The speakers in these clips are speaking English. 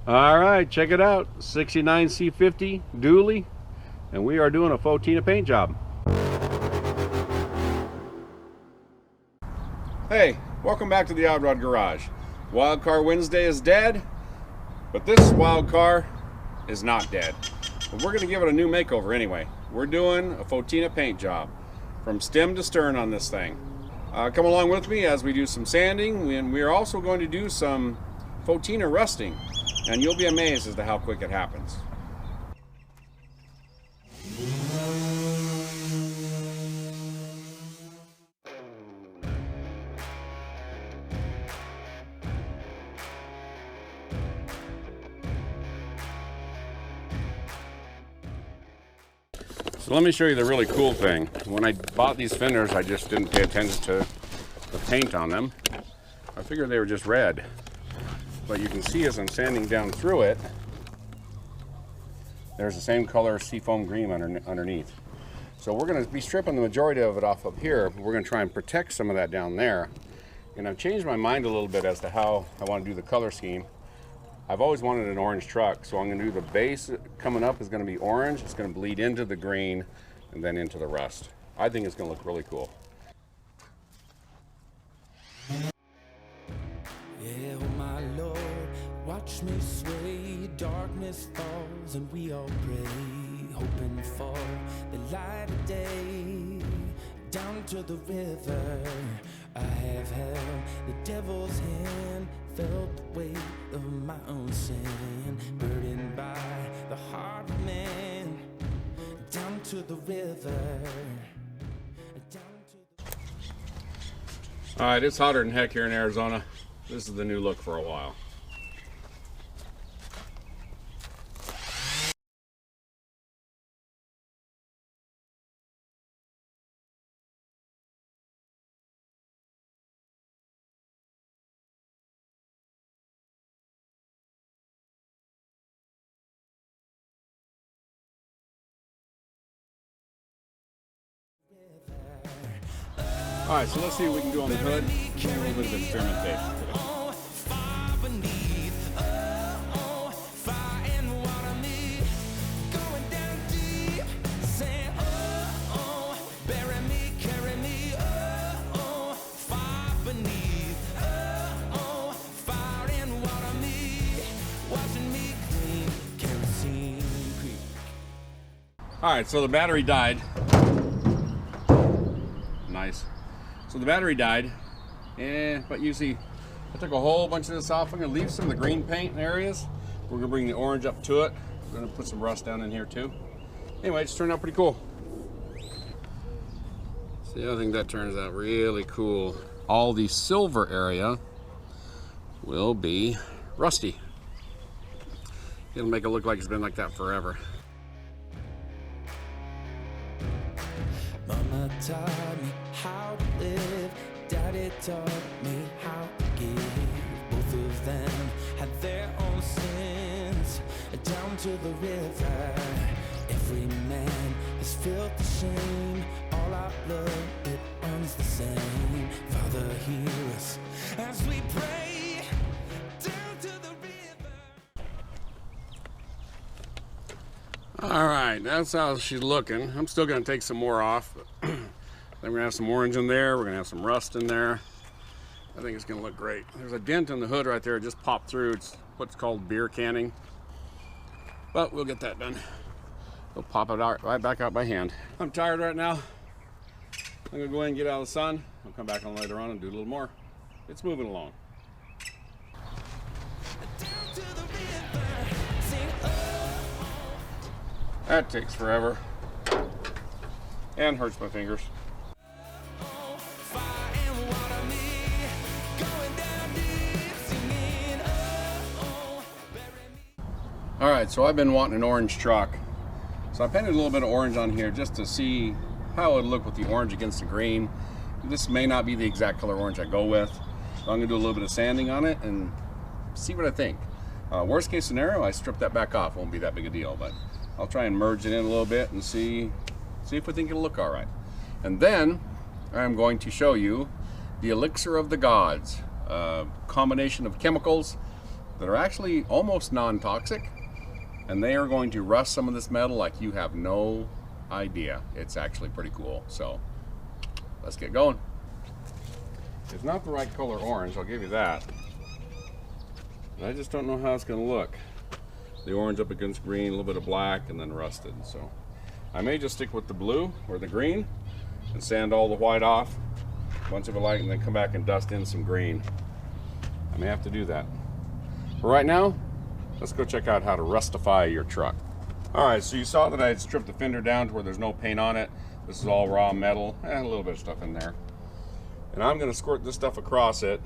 All right, check it out. 69 C50 dually, and we are doing a faux Patina paint job. Hey, welcome back to the Odd Rod Garage. Wild Car Wednesday is dead, but this wild car is not dead. But we're going to give it a new makeover anyway. We're doing a faux Patina paint job from stem to stern on this thing. Come along with me as we do some sanding, and we are also going to do some faux Patina rusting, and you'll be amazed as to how quick it happens. So let me show you the really cool thing. When I bought these fenders, I just didn't pay attention to the paint on them. I figured they were just red. But you can see as I'm sanding down through it, there's the same color seafoam green underneath. So we're going to be stripping the majority of it off up here. We're going to try and protect some of that down there. And I've changed my mind a little bit as to how I want to do the color scheme. I've always wanted an orange truck, so I'm going to do the base coming up is going to be orange. It's going to bleed into the green and then into the rust. I think it's going to look really cool. Yeah, oh my Lord, watch me sway. Darkness falls and we all pray, hoping for the light of day. Down to the river, I have held the devil's hand, felt the weight of my own sin, burdened by the heart of man. Down to the river, down to the... All right, it's hotter than heck here in Arizona. This is the new look for a while. All right, so let's see what we can do on the hood. Do a little bit of experimentation today. All right, so the battery died. Nice. So the battery died, but you see, I took a whole bunch of this off. I'm gonna leave some of the green paint in areas. We're gonna bring the orange up to it. We're gonna put some rust down in here too. Anyway, it just turned out pretty cool. See, I think that turns out really cool. All the silver area will be rusty. It'll make it look like it's been like that forever. Mama taught me how to live, Daddy taught me how to give. Both of them had their own sins. Down to the river, every man has felt the shame. All our blood, it runs the same. Father, hear us as we pray. Down to the river. All right, that's how she's looking. I'm still gonna take some more off. Then we're gonna have some orange in there. We're gonna have some rust in there. I think it's gonna look great. There's a dent in the hood right there. It just popped through. It's what's called beer canning. But we'll get that done. We'll pop it out right back out by hand. I'm tired right now. I'm gonna go ahead and get out of the sun. I'll come back on later on and do a little more. It's moving along. That takes forever and hurts my fingers. All right, so I've been wanting an orange truck. So I painted a little bit of orange on here just to see how it would look with the orange against the green. This may not be the exact color orange I go with. So I'm gonna do a little bit of sanding on it and see what I think. Worst case scenario, I strip that back off. Won't be that big a deal, but I'll try and merge it in a little bit and see if we think it'll look all right. And then I'm going to show you the elixir of the gods, a combination of chemicals that are actually almost non-toxic, and they are going to rust some of this metal like you have no idea. It's actually pretty cool. So let's get going. It's not the right color orange, I'll give you that. I just don't know how it's going to look. The orange up against green, a little bit of black, and then rusted. So I may just stick with the blue or the green and sand all the white off, bunch of it light, and then come back and dust in some green. I may have to do that. But right now, let's go check out how to rustify your truck. All right, so you saw that I had stripped the fender down to where there's no paint on it. This is all raw metal, and a little bit of stuff in there. And I'm gonna squirt this stuff across it,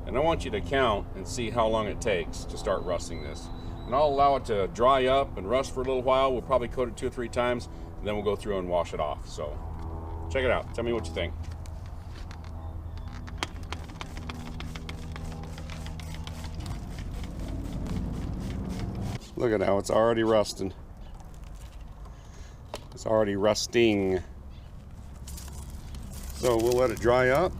and I want you to count and see how long it takes to start rusting this. And I'll allow it to dry up and rust for a little while. We'll probably coat it 2 or 3 times, and then we'll go through and wash it off. So check it out, tell me what you think. Look at how it's already rusting. It's already rusting. So we'll let it dry up.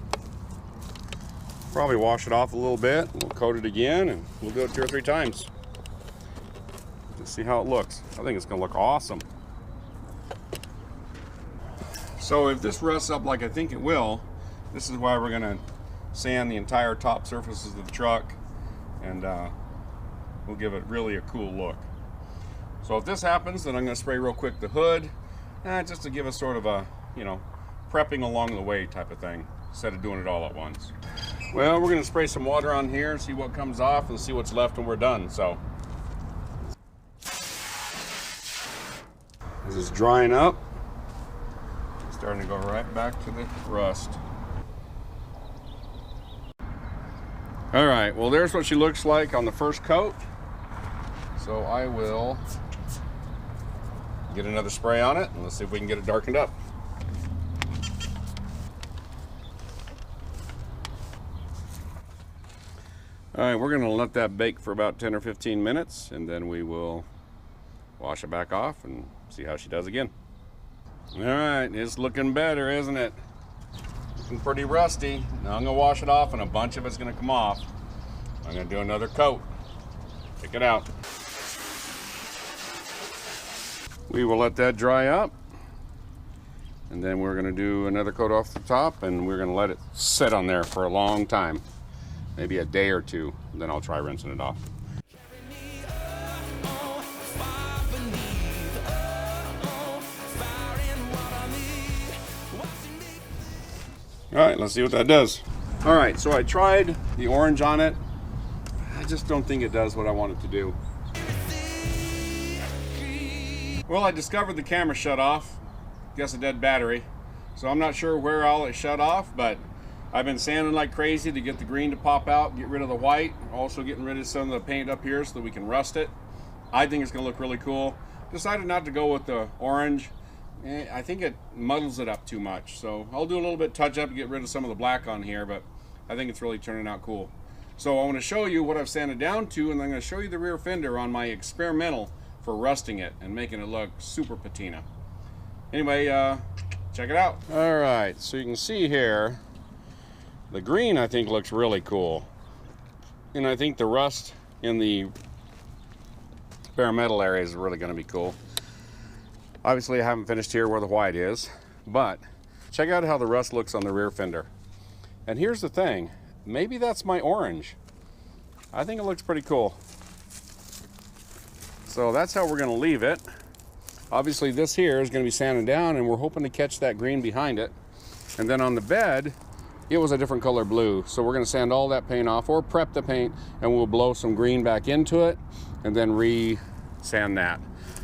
Probably wash it off a little bit. We'll coat it again, and we'll do it 2 or 3 times. Just see how it looks. I think it's gonna look awesome. So if this rusts up like I think it will, this is why we're gonna sand the entire top surfaces of the truck, and we'll give it really a cool look. So if this happens, then I'm gonna spray real quick the hood, just to give us sort of a, you know, prepping along the way type of thing, instead of doing it all at once. Well, we're gonna spray some water on here and see what comes off and see what's left when we're done. So this is drying up. It's starting to go right back to the rust. All right, well, there's what she looks like on the first coat. So I will get another spray on it, and let's see if we can get it darkened up. All right, we're gonna let that bake for about 10 or 15 minutes, and then we will wash it back off and see how she does again. All right, it's looking better, isn't it? Looking pretty rusty. Now I'm gonna wash it off, and a bunch of it's gonna come off. I'm gonna do another coat. Check it out. We will let that dry up, and then we're gonna do another coat off the top, and we're gonna let it sit on there for a long time. Maybe a day or 2, and then I'll try rinsing it off. All right, let's see what that does. All right, so I tried the orange on it. I just don't think it does what I want it to do. Well, I discovered the camera shut off. Guess a dead battery. So I'm not sure where all it shut off, but I've been sanding like crazy to get the green to pop out, get rid of the white, also getting rid of some of the paint up here so that we can rust it. I think it's gonna look really cool. Decided not to go with the orange. I think it muddles it up too much. So I'll do a little bit touch up and get rid of some of the black on here, but I think it's really turning out cool. So I wanna show you what I've sanded down to, and I'm gonna show you the rear fender on my experimental for rusting it and making it look super patina. Anyway, check it out. All right, so you can see here, the green I think looks really cool. And I think the rust in the bare metal area is really gonna be cool. Obviously I haven't finished here where the white is, but check out how the rust looks on the rear fender. And here's the thing, maybe that's my orange. I think it looks pretty cool. So that's how we're gonna leave it. Obviously this here is gonna be sanded down, and we're hoping to catch that green behind it. And then on the bed, it was a different color blue. So we're gonna sand all that paint off, or prep the paint, and we'll blow some green back into it, and then re-sand that.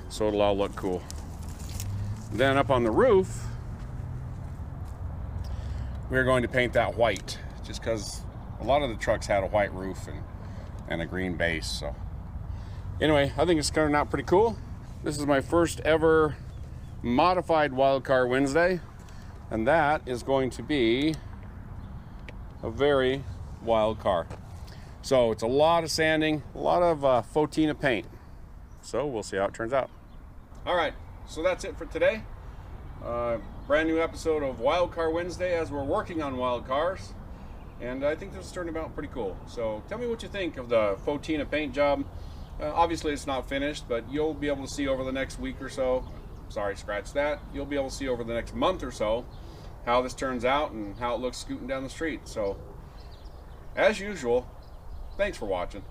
So it'll all look cool. Then up on the roof, we're going to paint that white, just because a lot of the trucks had a white roof and a green base. So anyway, I think it's turning out pretty cool. This is my first ever modified Wildcar Wednesday, and that is going to be a very wild car. So it's a lot of sanding, a lot of Patina paint. So we'll see how it turns out. All right, so that's it for today. Brand new episode of Wildcar Wednesday as we're working on wild cars. and I think this is turning out pretty cool. So tell me what you think of the faux Tina paint job. Obviously it's not finished, but you'll be able to see over the next week or so, sorry, scratch that, you'll be able to see over the next month or so how this turns out and how it looks scooting down the street. So as usual, thanks for watching.